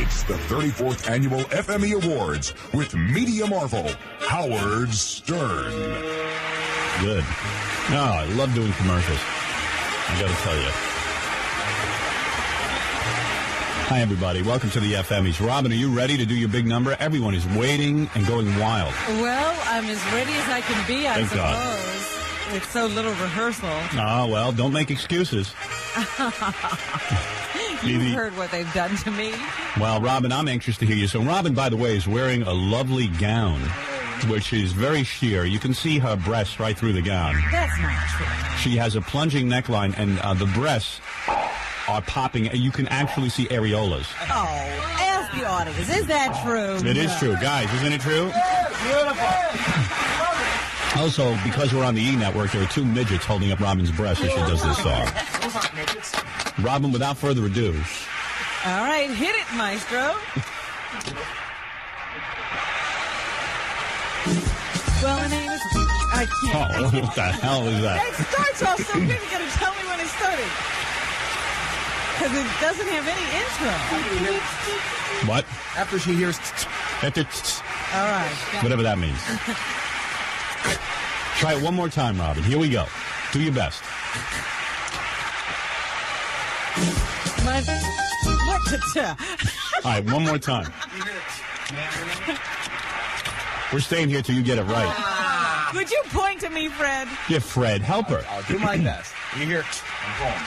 It's the 34th Annual FME Awards with Media Marvel, Howard Stern. Good. No, I love doing commercials. I got to tell you. Hi, everybody. Welcome to the FMEs. Robin, are you ready to do your big number? Everyone is waiting and going wild. Well, I'm as ready as I can be, I Thank suppose. God. With so little rehearsal. Oh, well, don't make excuses. You've heard what they've done to me. Well, Robin, I'm anxious to hear you. So Robin, by the way, is wearing a lovely gown, which is very sheer. You can see her breasts right through the gown. That's not true. She has a plunging neckline, and the breasts are popping. You can actually see areolas. Oh, ask the audience. Is that true? It is true. Guys, isn't it true? Beautiful. Also, because we're on the E! Network, there are two midgets holding up Robin's breast as she does this song. Robin, without further ado. All right, hit it, maestro. Well, my name is... I can't. Oh, what the hell is that? It starts off so good, you're going to tell me when it started. Because it doesn't have any intro. What? After she hears... All right. Whatever that means. Try it one more time, Robin. Here we go. Do your best. What the... All right, one more time. We're staying here till you get it right. Would you point to me, Fred? Yeah, Fred, help her. I'll do my best. You hear... I'm home.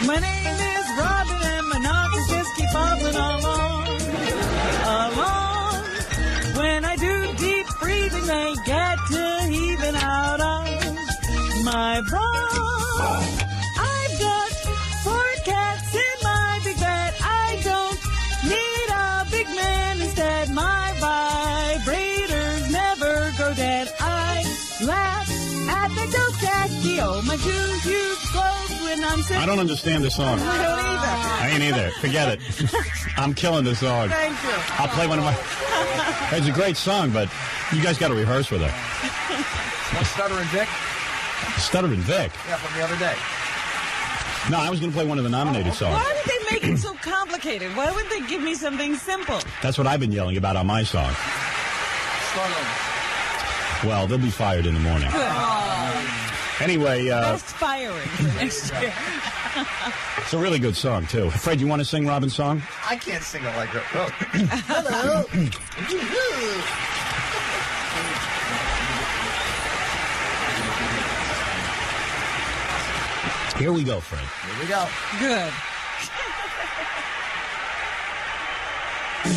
My name is Robin, and my knockers just keep bubbling along. When I do deep breathing, they get to heaving out of my bra. I've got 4 cats in my big bed. I don't need a big man instead. My vibrators never go dead. I laugh at the dope Jackie. Oh, my huge clothes when I'm sick. I don't understand the song. I don't either. I ain't either. Forget it. I'm killing the song. Thank you. I'll play one of my... It's a great song, but you guys got to rehearse with her. Want Stutter and Vic? Stutter and Vic? Yeah, from the other day. No, I was going to play one of the nominated songs. Why would they make it so complicated? Why wouldn't they give me something simple? That's what I've been yelling about on my song. Well, they'll be fired in the morning. Anyway, best firing for next year. It's a really good song, too. Fred, you want to sing Robin's song? I can't sing it like that. Oh. Hello. Here we go, Fred. Here we go. Good.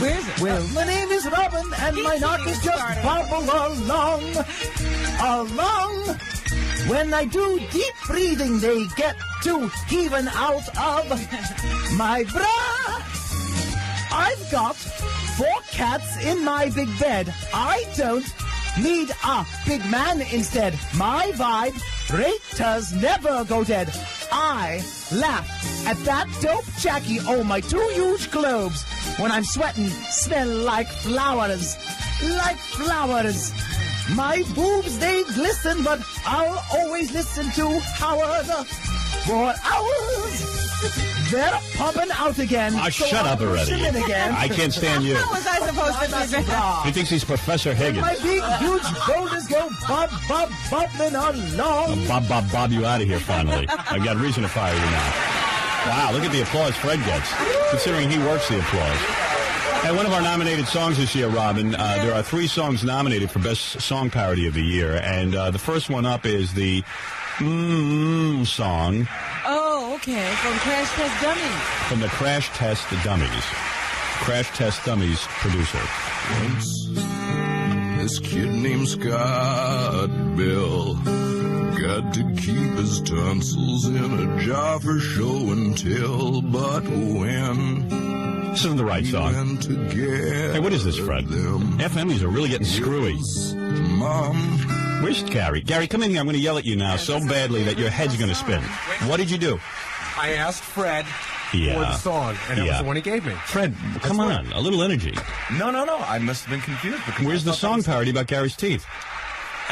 Where's it? Well, my name is Robin, and my knock is just bubble along. When I do deep breathing, they get to heaving out of my bra. I've got 4 cats in my big bed. I don't need a big man instead. My vibrators never go dead. I laugh at that dope Jackie. Oh, my 2 huge globes. When I'm sweating, smell like flowers. Like flowers. My boobs, they glisten, but I'll always listen to Howard for hours. They're popping out again. Oh, so shut up already. Again. I can't stand you. How was I supposed to do that? He thinks he's Professor Higgins. My big, huge boulders go bobbing along. Bob you out of here, finally. I've got reason to fire you now. Wow, look at the applause Fred gets, considering he works the applause. And one of our nominated songs this year, Robin, there are 3 songs nominated for Best Song Parody of the Year, and the first one up is the song. Oh, okay, from Crash Test Dummies. From the Crash Test Dummies. Crash Test Dummies producer. Once, this kid named Scott Bill got to keep his tonsils in a jar for show and tell, but when... This isn't the right song. Hey, what is this, Fred? FMEs are really getting screwy. Mom. Where's Gary? Gary, come in here. I'm going to yell at you now so badly that your head's going to spin. What did you do? I asked Fred for the song, and that was the one he gave me. Fred, come on. A little energy. No. I must have been confused. Where's the song parody about Gary's teeth?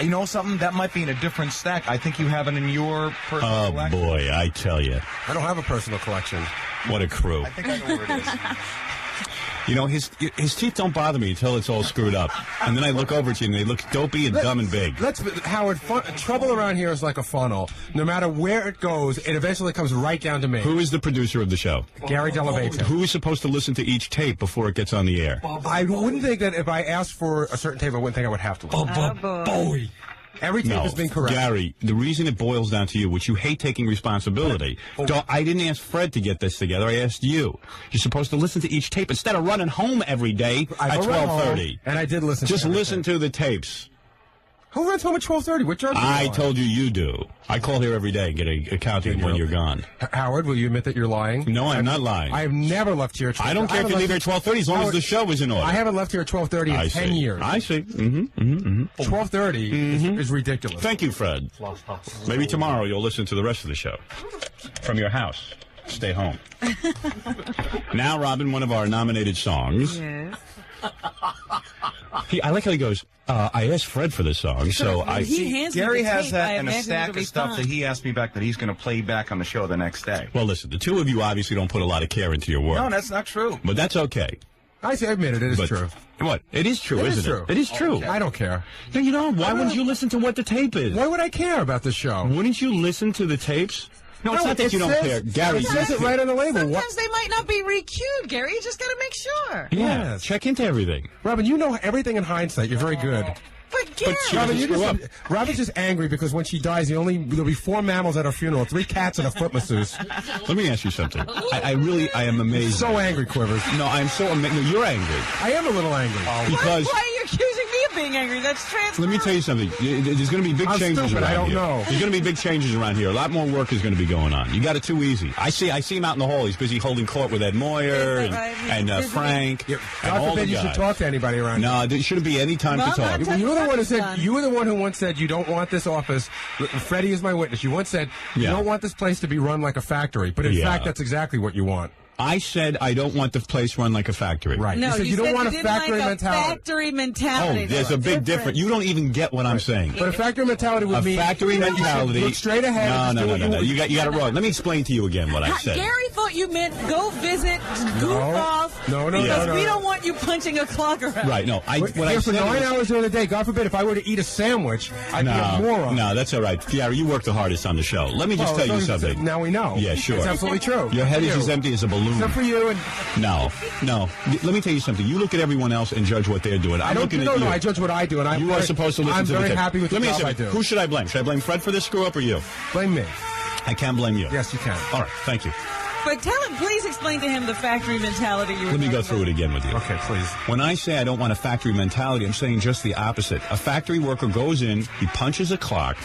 You know something? That might be in a different stack. I think you have it in your personal collection. Oh, boy, I tell you. I don't have a personal collection. What a crew. I think I know where it is. You know, his teeth don't bother me until it's all screwed up. And then I look over at you, and they look dopey and dumb and big. Howard, trouble around here is like a funnel. No matter where it goes, it eventually comes right down to me. Who is the producer of the show? Gary Delavate. Who is supposed to listen to each tape before it gets on the air? I wouldn't think that if I asked for a certain tape, I wouldn't think I would have to listen. Boy. Every tape has been correct. Gary, the reason it boils down to you, which you hate taking responsibility, I didn't ask Fred to get this together. I asked you. You're supposed to listen to each tape instead of running home every day at 12:30. And I did listen. Just listen to the tapes. Who runs home at 12:30? What job? I told you do. I call here every day and get a accounting when you're gone. Howard, will you admit that you're lying? No, I'm not lying. I have never left here at 12:30. I don't care if you leave here at 12:30 as long as the show is in order. I haven't left here at 12:30 in 10 years. I see. 12:30 is ridiculous. Thank you, Fred. Maybe tomorrow you'll listen to the rest of the show from your house. Stay home. Now, Robin, one of our nominated songs. Yes. I like how he goes, I asked Fred for this song, so I... Gary has that and a stack of stuff that he asked me back that he's going to play back on the show the next day. Well, listen, the two of you obviously don't put a lot of care into your work. No, that's not true. But that's okay. I admit it. It is true. What? It is true, isn't it? It is true. Okay. I don't care. No, you don't. Why wouldn't you listen to what the tape is? Why would I care about the show? Wouldn't you listen to the tapes? No, it's not that you don't care. Gary, it says it right on the label. Sometimes they might not be re-cued, Gary. You just got to make sure. Yeah, check into everything. Robin, you know everything in hindsight. You're very good. But Gary, Robin's just angry because when she dies, there'll be 4 mammals at her funeral, 3 cats and a foot masseuse. Let me ask you something. I am amazed. So angry, Quivers. No, I'm so amazed. No, you're angry. I am a little angry. Because why are you accusing me of being angry? That's transparent. let me tell you something. There's going to be big changes around I don't here. know. There's going to be big changes around here. A lot more work is going to be going on. You got it too easy. I see him out in the hall. He's busy holding court with Ed Moyer and Frank. God and all forbid the you should guys. talk to anybody around here. No, there shouldn't be any time to talk. You were the one who said. You were the one who once said you don't want this office. Freddie is my witness. You once said you don't want this place to be run like a factory, but in fact, that's exactly what you want. I said I don't want the place run like a factory. Right. No, you said you don't want a factory mentality. Factory mentality. Oh, there's a big difference. You don't even get what I'm saying. But a factory mentality would mean a factory mentality. Look straight ahead. No. You got it wrong. Let me explain to you again what I said. Gary thought you meant go visit, goof off. No. Because we don't want you punching a clock around. Right. No. For 9 hours during the day, God forbid, if I were to eat a sandwich, I'd be a moron. No, that's all right. Gary, you work the hardest on the show. Let me just tell you something. Now we know. Yeah, sure. It's absolutely true. Your head is as empty as a balloon. Except for you and... No. Let me tell you something. You look at everyone else and judge what they're doing. I judge what I do, and you are supposed to listen to the I'm very tape. happy with the job I do. Who should I blame? Should I blame Fred for this screw up or you? Blame me. I can blame you. Yes, you can. All right. Thank you. But please explain to him the factory mentality you were Let me go through it again with you. Okay, please. When I say I don't want a factory mentality, I'm saying just the opposite. A factory worker goes in, he punches a clock,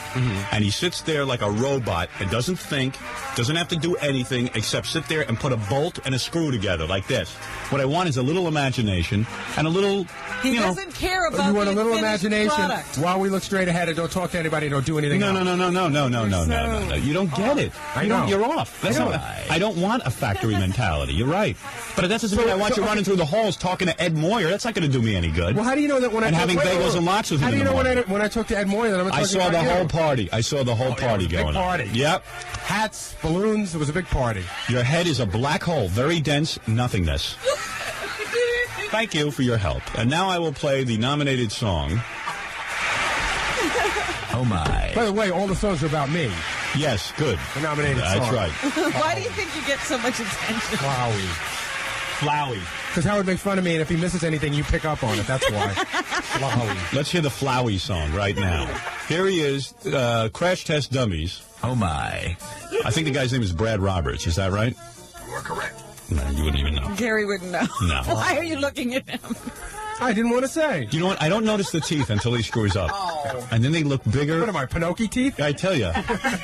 and he sits there like a robot and doesn't think, doesn't have to do anything except sit there and put a bolt and a screw together like this. What I want is a little imagination and a little, He doesn't care about you want a little finished imagination product. while we look straight ahead and don't talk to anybody and don't do anything else. No. You don't get it. You're off. That's not, I don't want a factory mentality. You're right. But that doesn't mean I want you running through the halls talking to Ed Moyer. That's not going to do me any good. Well, how do you know that when having bagels and lots with him? How do you know when I talk to Ed Moyer that I'm talking about the whole party. I saw the whole party going big party. on. Yep. Hats, balloons. It was a big party. Your head is a black hole, very dense nothingness. Thank you for your help. And now I will play the nominated song. Oh, my. By the way, all the songs are about me. Yes, good. The nominated song. That's right. Why do you think you get so much attention? Flowey. Because Howard makes fun of me, and if he misses anything, you pick up on it. That's why. Flowey. Let's hear the Flowey song right now. Here he is, Crash Test Dummies. Oh, my. I think the guy's name is Brad Roberts. Is that right? You are correct. No, you wouldn't even know. Gary wouldn't know. No. Why are you looking at him? I didn't want to say. You know what? I don't notice the teeth until he screws up. Oh. And then they look bigger. What am I, Pinocchio teeth? I tell you.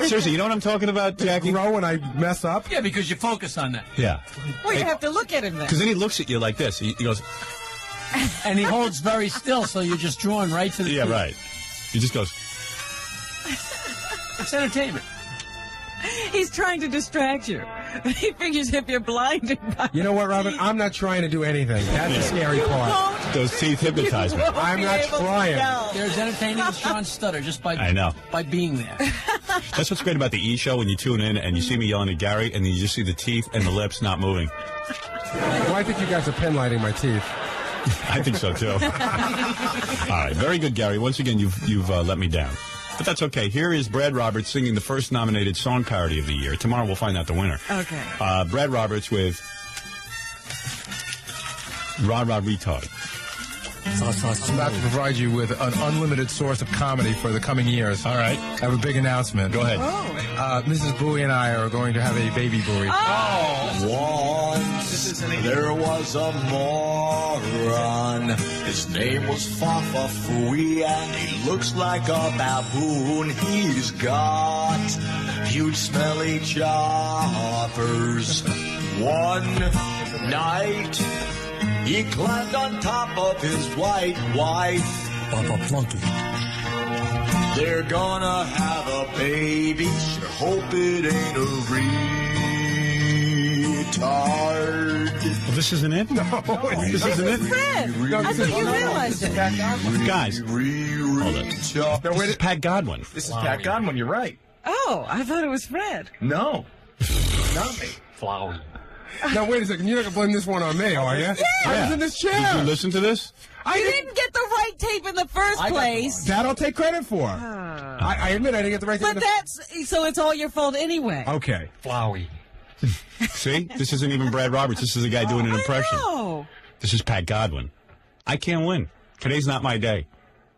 Seriously, you know what I'm talking about, Jackie? Grow when I mess up? Yeah, because you focus on that. Yeah. Well, you have to look at him then. Because then he looks at you like this. He goes... And he holds very still, so you're just drawn right to the Yeah, teeth. right. He just goes... It's entertainment. He's trying to distract you. He figures if you're blinded by You know what, Robin? I'm not trying to do anything. That's the scary part. Those teeth hypnotize me. I'm not trying. There's entertaining as John Stutter just by by being there. That's what's great about the E! Show when you tune in and you see me yelling at Gary and you just see the teeth and the lips not moving. Well, I think you guys are pinlighting my teeth. I think so, too. All right. Very good, Gary. Once again, you've let me down. But that's okay. Here is Brad Roberts singing the first nominated song parody of the year. Tomorrow we'll find out the winner. Okay. Brad Roberts with Rah Rah Retard. I'm about to provide you with an unlimited source of comedy for the coming years. All right. I have a big announcement. Go ahead. Mrs. Bowie and I are going to have a baby Bowie. Once there was a moron. His name was Fafa Fooey, and he looks like a baboon. He's got huge smelly choppers. One night he climbed on top of his white wife. Papa Plunky. They're gonna have a baby. Sure hope it ain't a retard. Well, this isn't it? No, this isn't it? Fred, I thought you realized it. Guys, hold on. This is Pat Godwin. This is Pat Godwin. You're right. Oh, I thought it was Fred. No, not me. Flowery. Now, wait a second. You're not going to blame this one on me, are you? Yeah. I was in this chair. Did you listen to this? You didn't get the right tape in the first place. That I'll take credit for. I admit I didn't get the right tape. But so it's all your fault anyway. Okay. Flowery. See? This isn't even Brad Roberts. This is a guy doing an impression. No. This is Pat Godwin. I can't win. Today's not my day.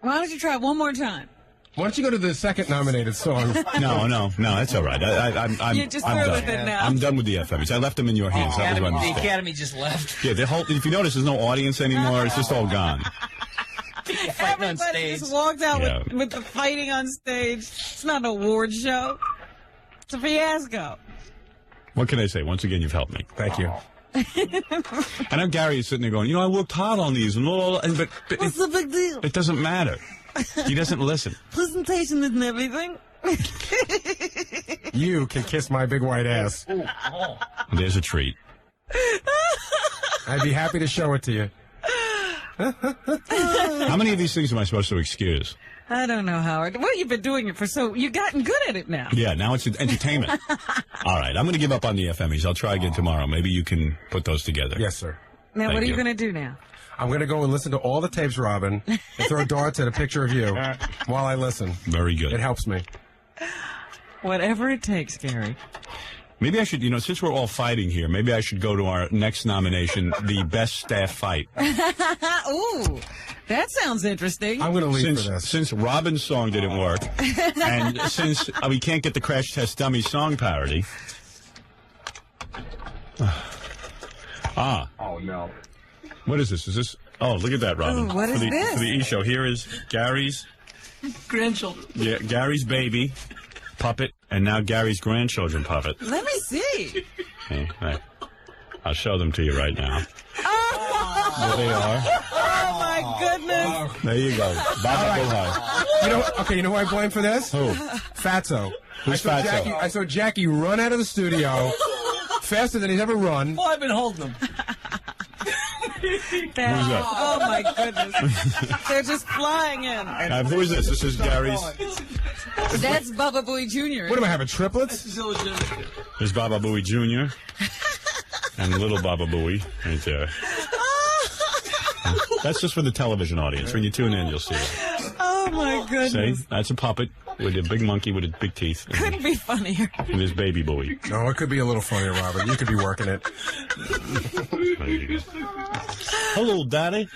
Why don't you try it one more time? Why don't you go to the second nominated song? No, that's all right. I'm You're just I'm through done. with it now. I'm done with the FMEs. I left them in your hands. That was my The mistake. Academy just left. Yeah, if you notice, there's no audience anymore. It's just all gone. Everybody just walked out with the fighting on stage. It's not an award show. It's a fiasco. What can I say? Once again, you've helped me. Thank you. I know Gary is sitting there going, I worked hard on these, but What's the big deal? it doesn't matter. He doesn't listen. Presentation isn't everything. You can kiss my big white ass. There's a treat. I'd be happy to show it to you. How many of these things am I supposed to excuse? I don't know, Howard. Well, you've been doing it you've gotten good at it now. Yeah, now it's entertainment. All right, I'm going to give up on the FMEs. I'll try again tomorrow. Maybe you can put those together. Yes, sir. Now, Thank what are you you. going to do now? I'm going to go and listen to all the tapes, Robin, and throw darts at a picture of you while I listen. Very good. It helps me. Whatever it takes, Gary. Maybe I should, since we're all fighting here, maybe I should go to our next nomination, the best staff fight. Ooh, that sounds interesting. I'm going to leave for this. Since Robin's song didn't work, and since we can't get the Crash Test Dummy song parody. Oh, no. What is this? Is this? Oh, look at that, Robin. Ooh, what is this? For the E! Show, here is Gary's. Grandchildren. Yeah, Gary's baby puppet, and now Gary's grandchildren puppet. Let me see. Okay, right. I'll show them to you right now. Oh, There they are. oh my goodness. There you go. Baba Boohai. You know who I blame for this? Who? Fatso. Who's I Fatso? saw Jackie run out of the studio faster than he's ever run. Oh, I've been holding them. Who's that? Oh my goodness. They're just flying in. Who is this? This is Gary's. That's Bubba Booey Jr. What am I having, triplets? There's Baba Booey Jr. and little Baba Booey right there. That's just for the television audience. When you tune in, you'll see it. Oh my goodness. See? That's a puppet with a big monkey with his big teeth. Couldn't be funnier. And his baby Booey. No, it could be a little funnier, Robert. You could be working it. There you go. Hello, Daddy.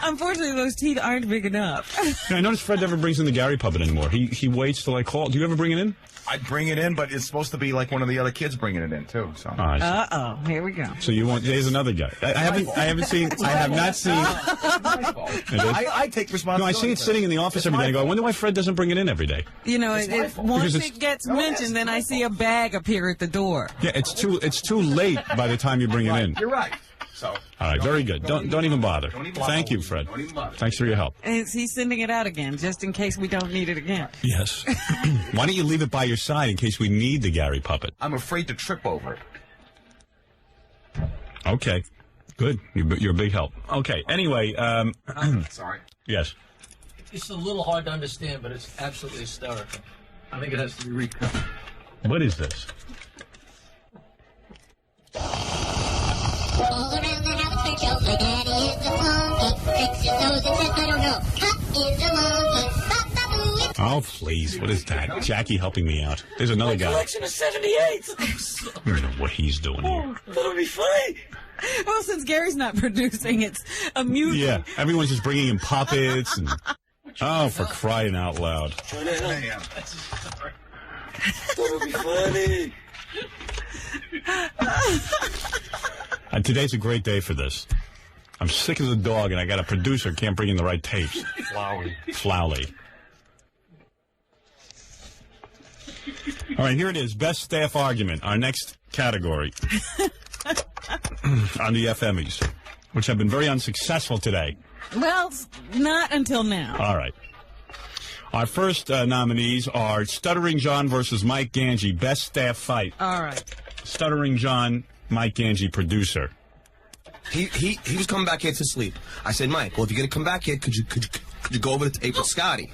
Unfortunately, those teeth aren't big enough. I notice Fred never brings in the Gary puppet anymore. He waits till I call. Do you ever bring it in? I bring it in, but it's supposed to be like one of the other kids bringing it in too. So. Oh, I see. Uh-oh. Here we go. So you want? There's another guy. I have not seen. I take responsibility. No, I see it sitting in the office every day. I go, I wonder why Fred doesn't bring it in every day. You know, once Because it gets mentioned, then I see a bag appear at the door. Yeah, it's too late by the time you bring it in. You're right. So. All right, very good. Don't even bother. Thank you, Fred. Thanks for your help. And he's sending it out again, just in case we don't need it again. Yes. Why don't you leave it by your side in case we need the Gary puppet? I'm afraid to trip over it. Okay. Good. You're a big help. Okay. Anyway. Sorry. Yes. It's a little hard to understand, but it's absolutely hysterical. I think it has to be recut. What is this? All around the house for shows. My daddy is a monkey. Tricks his nose and says, I don't know. Cut is a monkey. Oh, please. What is that? Jackie helping me out. There's another guy. Collection of 78s. I don't know what he's doing here. That'll be funny. Well, since Gary's not producing, it's amusing. Yeah, everyone's just bringing in puppets and... Oh, for crying out loud. That'll be funny. Today's a great day for this. I'm sick as a dog, and I got a producer can't bring in the right tapes. Flowley. All right, here it is. Best staff argument. Our next category on the FMEs, which have been very unsuccessful today. Well, not until now. All right. Our first nominees are Stuttering John versus Mike Ganji. Best staff fight. All right. Stuttering John, Mike Ganji, producer. He was coming back here to sleep. I said, Mike, well, if you're gonna come back here, could you go over the tape with Scotty?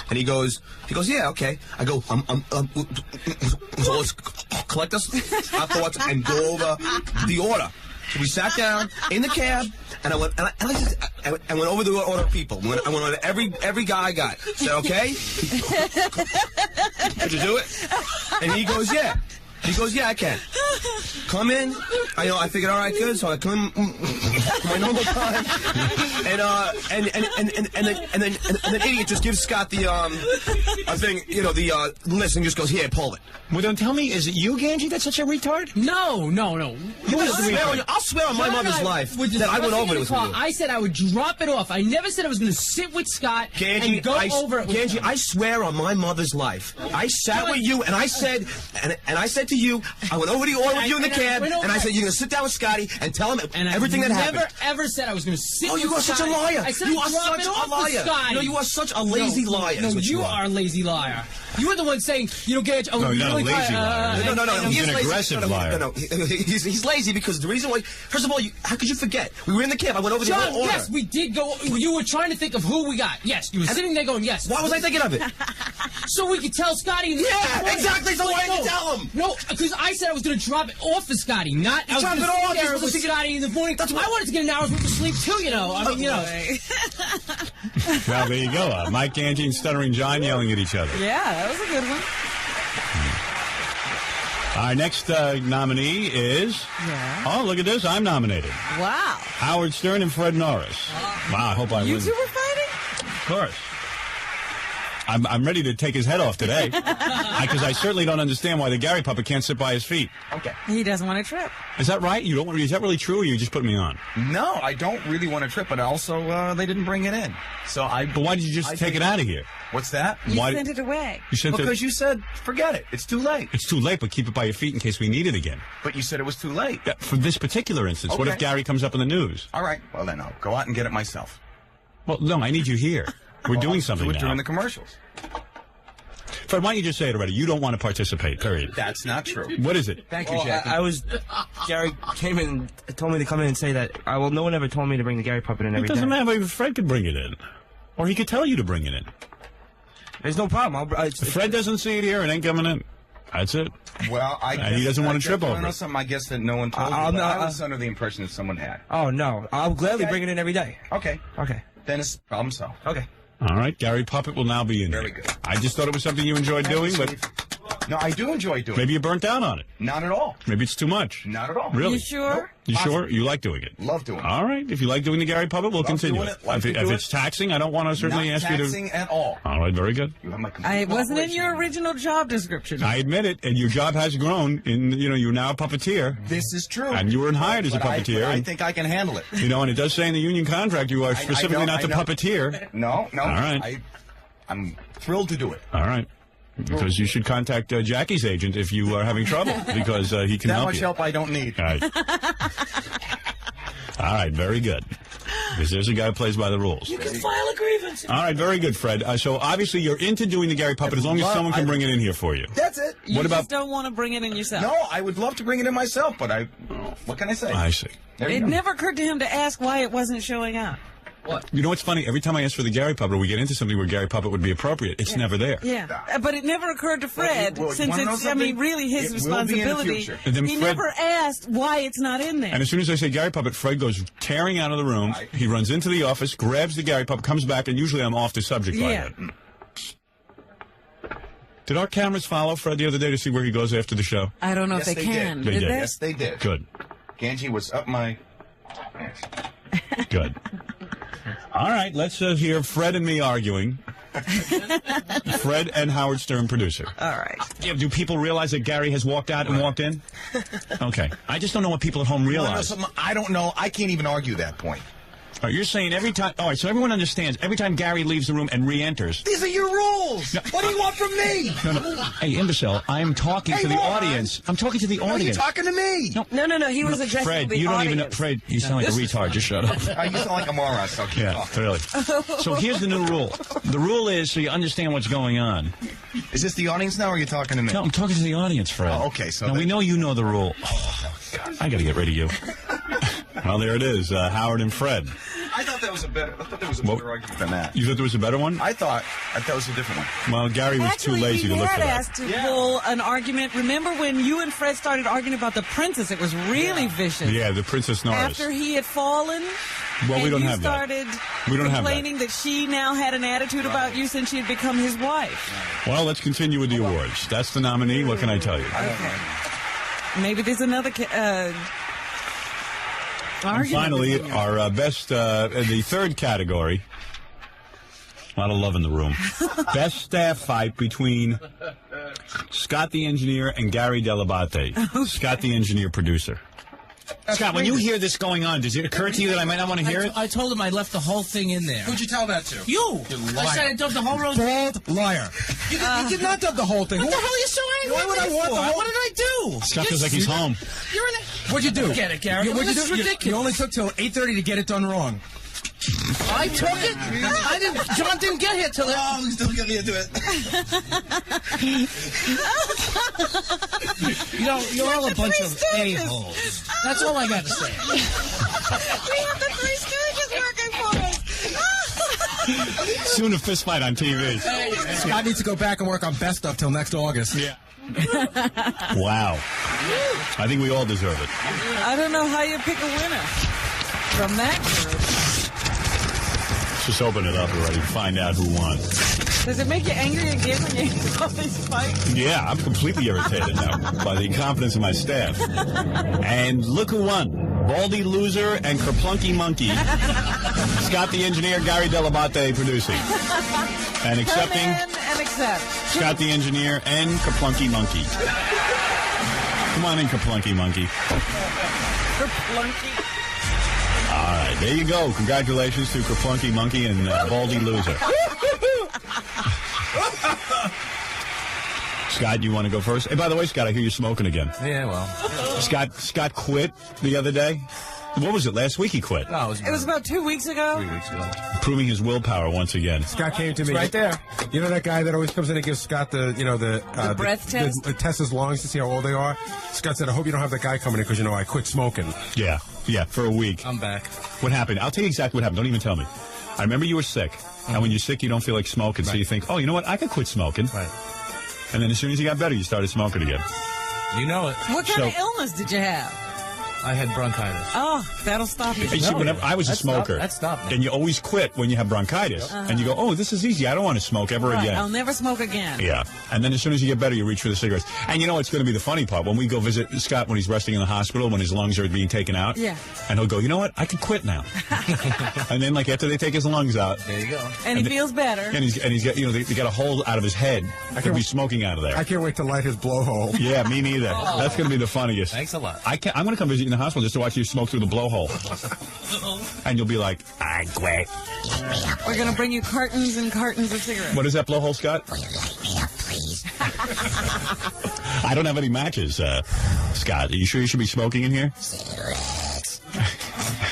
And he goes, yeah, okay. I go, so let's collect our thoughts and go over the order. So we sat down in the cab, and I went over the order of people. I went over every guy I got. Said, okay, could you do it? And he goes, yeah. He goes, yeah, I can. Come in. I figured, all right, good. So I come in my normal time, and then idiot just gives Scott the thing, the list, and just goes, here, pull it. Well, don't tell me, is it you, Ganji, that's such a retard? No. I'll swear on my mother's life that I went over it with you. I said I would drop it off. I never said I was going to sit with Scott and go over it with Ganji, him. I swear on my mother's life, I sat with you, and I said, and I said to you, I went over the order with you in the cab, and I said, you're going to sit down with Scotty and tell him everything that happened. I never, ever said I was going to sit with Scotty. Oh, you are such a liar. I said you I'd are drop such it off a liar. with Scotty. No, you are such a lazy liar. No, you are a lazy liar. You were the one saying, Gage, no, you're not a lazy liar. No. He's an aggressive liar. No. He's lazy because the reason why, first of all, how could you forget? We were in the cab. I went over the order. Yes, we did go. You were trying to think of who we got. Yes, you were sitting there going, yes. Why was I thinking of it? So we could tell Scotty. Yeah, exactly. So why didn't you tell him? No, because I said I was going to drop it off for Scotty, not I was going to sit there with Scotty in the morning. I wanted to get an hour's worth of sleep too, Well, there you go. Mike Ganji and Stuttering John yelling at each other. Yeah, that was a good one. Our next nominee is... Yeah. Oh, look at this. I'm nominated. Wow. Howard Stern and Fred Norris. Wow, I hope I win. You two were fighting? Of course. I'm ready to take his head off today. Because I certainly don't understand why the Gary puppet can't sit by his feet. Okay. He doesn't want to trip. Is that right? You don't want? Is that really true, or you just put me on? No, I don't really want to trip, but also they didn't bring it in. So But why did you just take it out of here? What's that? You sent it away. You sent because you said, forget it. It's too late. It's too late, but keep it by your feet in case we need it again. But you said it was too late. Yeah, for this particular instance. Okay. What if Gary comes up in the news? All right. Well, then I'll go out and get it myself. Well, no, I need you here. We're doing something do it now. during the commercials. Fred, why don't you just say it already? You don't want to participate, period. That's not true. What is it? Thank you, Jack. Gary came in and told me to come in and say that. No one ever told me to bring the Gary puppet in every day. It doesn't matter if Fred could bring it in. Or he could tell you to bring it in. There's no problem. If Fred doesn't see it here, it ain't coming in. That's it. Well, and he doesn't want to trip over I know it. something I guess that no one told you, but I was under the impression that someone had. Oh, no. I'll gladly bring it in every day. Okay. Okay. Then it's problem solved. Okay. All right, Gary Puppet will now be in Very here. good. I just thought it was something you enjoyed doing, but... No, I do enjoy doing it. Maybe you burnt out on it. Not at all. Maybe it's too much. Not at all. Really? You sure? Nope. You sure? You like doing it? Love doing it. All right. If you like doing the Gary Puppet, we'll continue doing it. Like If to do it's it. taxing, I don't want to certainly Not ask you to... taxing at all. All right, very good. You have my complete It wasn't in your cooperation. original job description. I admit it, and your job has grown. You're now a puppeteer. This is true. And you were hired as a puppeteer. I think I can handle it. And it does say in the union contract you are specifically not the puppeteer. No. All right. I'm thrilled to do it. All right. Because you should contact Jackie's agent if you are having trouble, because he can That help much you. help I don't need. All right. All right, very good. Because there's a guy who plays by the rules. You can file a grievance. All right, very good, Fred. So obviously you're into doing the Gary Puppet as long as someone can bring it in here for you. That's it. You just don't want to bring it in yourself. No, I would love to bring it in myself, but What can I say? I see. It never occurred to him to ask why it wasn't showing up. What? You know what's funny? Every time I ask for the Gary Puppet, or we get into something where Gary Puppet would be appropriate, it's never there. Yeah, but it never occurred to Fred, since it's, really his It responsibility. And then He Fred- never asked why it's not in there. And as soon as I say Gary Puppet, Fred goes tearing out of the room. He runs into the office, grabs the Gary Puppet, comes back, and usually I'm off the subject by then. Did our cameras follow Fred the other day to see where he goes after the show? I don't know if they can. They did. Yes, they did. Good. Ganji was up my... Good. All right, let's hear Fred and me arguing. Fred and Howard Stern, producer. All right. Yeah, do people realize that Gary has walked out and walked in? Okay. I just don't know what people at home realize. I don't know. I can't even argue that point. All right, you're saying every time... All right, so everyone understands. Every time Gary leaves the room and re-enters... These are your rules. No, what do you want from me? No. Hey, imbecile, I am talking to the audience. I'm talking to the audience. Are you talking to me? No. He was addressing Fred, the you don't audience. even know... Fred, you sound like a retard. Just shut up. You sound like a moron, so keep talking. Really. So here's the new rule. The rule is so you understand what's going on. Is this the audience now, or are you talking to me? No, I'm talking to the audience, Fred. Oh, okay, so... Now, we know you know the rule. Oh, God, I got to get rid of you. Well, there it is, Howard and Fred. I thought there was a better argument than that. You thought there was a better one? I thought it was a different one. Well, Gary was too lazy to look for that. Actually, we had asked to pull an argument. Remember when you and Fred started arguing about the princess? It was really vicious. Yeah, the Princess Norris. After he had fallen, well, we don't have that. We don't have that. complaining that she now had an attitude about you since she had become his wife. Well, let's continue with the awards. That's the nominee. What can I tell you? Okay. Maybe there's another... And finally, our best, the third category, a lot of love in the room, best staff fight between Scott the engineer and Gary Delabate. Okay. Scott the engineer, producer. Scott, when you hear this going on, does it occur to you that I might not want to hear it? I told him I left the whole thing in there. Who'd you tell that to? You! You I liar. said I dumped the whole road. Bald liar. You did not dump the whole thing. What the hell are you so angry Why would I want the whole... What did I do? Scott feels like he's home. You're in What'd you do? Get it, Gary. What'd you This do? is ridiculous. You only took till 8:30 to get it done wrong. I took it. I didn't. John didn't get here till. Oh, he's still getting me into it. You're all a bunch of a-holes. That's all I got to say. We have the Three Stooges working for us. Soon a fist fight on TV. Scott needs to go back and work on best stuff till next August. Yeah. Wow. I think we all deserve it. I don't know how you pick a winner from that group. Let's just open it up already. Find out who won. Does it make you angry again when you saw this fight? Yeah, I'm completely irritated now by the incompetence of my staff. And look who won. Baldy Loser and Kerplunky Monkey. Scott the engineer, Gary Delabate producing. And accepting. Come in and accept. Scott the engineer and Kerplunky Monkey. Come on in, Kerplunky Monkey. Kerplunky. All right, there you go. Congratulations to Kerplunky Monkey and Baldy Loser. Scott, you want to go first? Hey, by the way, Scott, I hear you smoking again. Yeah, well. Scott quit the other day. What was it? Last week he quit. No, It was about 2 weeks ago. 3 weeks ago. Proving his willpower once again. Scott came to me. Right there. You know that guy that always comes in and gives Scott the breath test? Tests his lungs to see how old they are. Scott said, I hope you don't have that guy coming in because, I quit smoking. Yeah, for a week. I'm back. What happened? I'll tell you exactly what happened. Don't even tell me. I remember you were sick. And when you're sick, you don't feel like smoking. So you think, oh, you know what? I could quit smoking. Right. And then as soon as you got better, you started smoking again. You know it. What kind of illness did you have? I had bronchitis. Oh, that'll stop you. Hey, see, whenever I was a smoker, that stopped me. and you always quit when you have bronchitis, and you go, oh, this is easy. I don't want to smoke ever again. I'll never smoke again. Yeah. And then as soon as you get better, you reach for the cigarettes. And it's going to be the funny part. When we go visit Scott when he's resting in the hospital, when his lungs are being taken out, and he'll go, you know what? I can quit now. And then, after they take his lungs out. There you go. And he feels better. And he's got, they got a hole out of his head. I could be smoking out of there. I can't wait to light his blowhole. Yeah, me neither. That's going to be the funniest. Thanks a lot. I'm going to come visit you in the hospital just to watch you smoke through the blowhole. And you'll be like, I quit. We're going to bring you cartons and cartons of cigarettes. What is that blowhole, Scott? Please. I don't have any matches, Scott. Are you sure you should be smoking in here?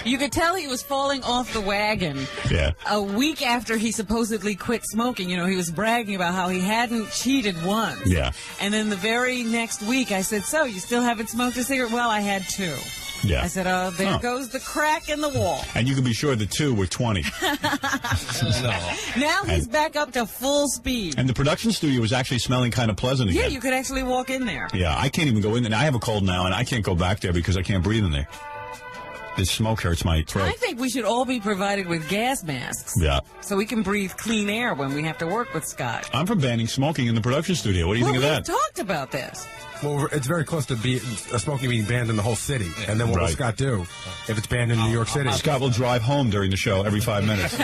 You could tell he was falling off the wagon. Yeah. A week after he supposedly quit smoking, he was bragging about how he hadn't cheated once. Yeah. And then the very next week, I said, so, you still haven't smoked a cigarette? Well, I had 2. Yeah. I said, oh, there goes the crack in the wall. And you can be sure the 2 were 20. Now he's back up to full speed. And the production studio was actually smelling kind of pleasant again. Yeah, you could actually walk in there. Yeah, I can't even go in there. I have a cold now, and I can't go back there because I can't breathe in there. This smoke hurts my throat. I think we should all be provided with gas masks. Yeah. So we can breathe clean air when we have to work with Scott. I'm for banning smoking in the production studio. What do you think of that? We've talked about this. Well, it's very close to smoking being banned in the whole city. And then what will Scott do if it's banned in New York City? Scott will drive home during the show every 5 minutes.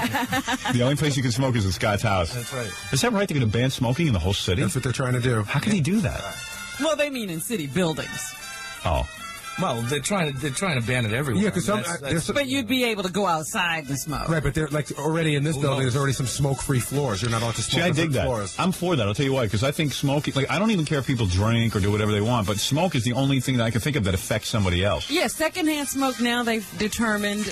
The only place you can smoke is in Scott's house. That's right. Is that right? They're going to ban smoking in the whole city? That's what they're trying to do. How can he do that? Well, they mean in city buildings. Oh. Well, they're trying to ban it everywhere. Yeah, because but you'd be able to go outside and smoke. Right, but they're like already in this building. There's already some smoke-free floors. You're not allowed to smoke. See, I dig that. Floors. I'm for that. I'll tell you why. Because I think smoking, I don't even care if people drink or do whatever they want, but smoke is the only thing that I can think of that affects somebody else. Yeah, secondhand smoke now they've determined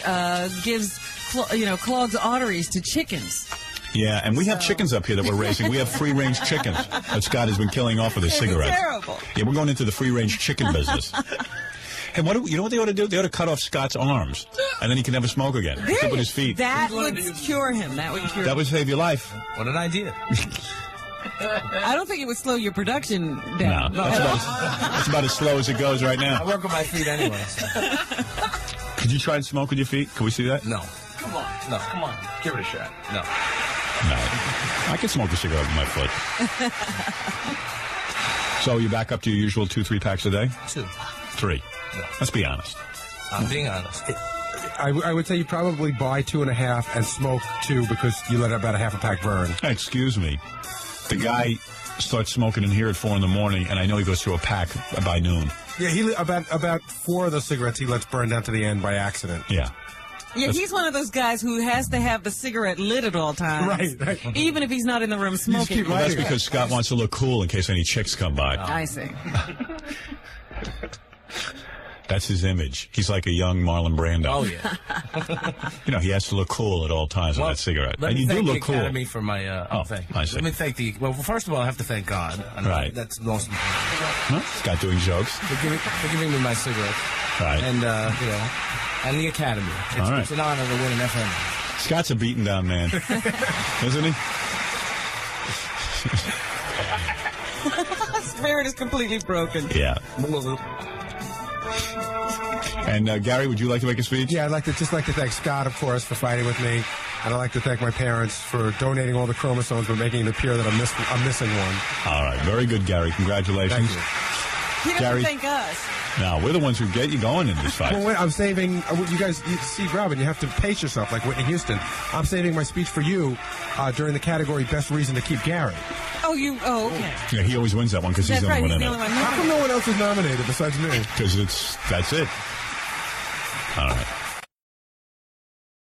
gives clogs arteries to chickens. Yeah, and we have chickens up here that we're raising. We have free-range chickens that Scott has been killing off with his cigarettes. It's terrible. Yeah, we're going into the free-range chicken business. Hey, you know what they ought to do? They ought to cut off Scott's arms, and then he can never smoke again. Except with his feet. That would cure him. That would cure him. That would save your life. What an idea. I don't think it would slow your production down. No, that's about as slow as it goes right now. I work with my feet anyway. So. Could you try and smoke with your feet? Can we see that? No. Come on. No. Come on. Give it a shot. No. I can smoke a cigarette with my foot. So you're back up to your usual 2-3 packs a day? 2. 3. No. Let's be honest. I'm being honest. I would say you probably buy 2.5 and smoke 2 because you let about a half a pack burn. Excuse me. The guy starts smoking in here at 4 in the morning, and I know he goes through a pack by noon. Yeah, about 4 of those cigarettes he lets burn down to the end by accident. Yeah. Yeah, he's one of those guys who has to have the cigarette lit at all times. Right. Even if he's not in the room smoking. Well, that's because Scott wants to look cool in case any chicks come by. I see. That's his image. He's like a young Marlon Brando. Oh, yeah. He has to look cool at all times with that cigarette. Let and me you do thank look the cool. Academy for my thing. I see. Let me thank well, first of all, I have to thank God. Right. That's the most important. Huh? Scott doing jokes. For giving me my cigarette. Right. And, and the Academy. It's an honor to win an FME. Scott's a beaten down man. Isn't he? Spirit is completely broken. Yeah. And Gary, would you like to make a speech? Yeah, I'd like to thank Scott, of course, for fighting with me. And I'd like to thank my parents for donating all the chromosomes but making it appear that I'm missing one. All right. Very good, Gary. Congratulations. Thank you. He doesn't Gary, thank us. No, we're the ones who get you going in this fight. Well, wait, I'm saving. You guys, see, Robin, you have to pace yourself like Whitney Houston. I'm saving my speech for you during the category Best Reason to Keep Gary. Oh, okay. Yeah, he always wins that one because he's the only one in it. How come no one else is nominated besides me? Because that's it. All right.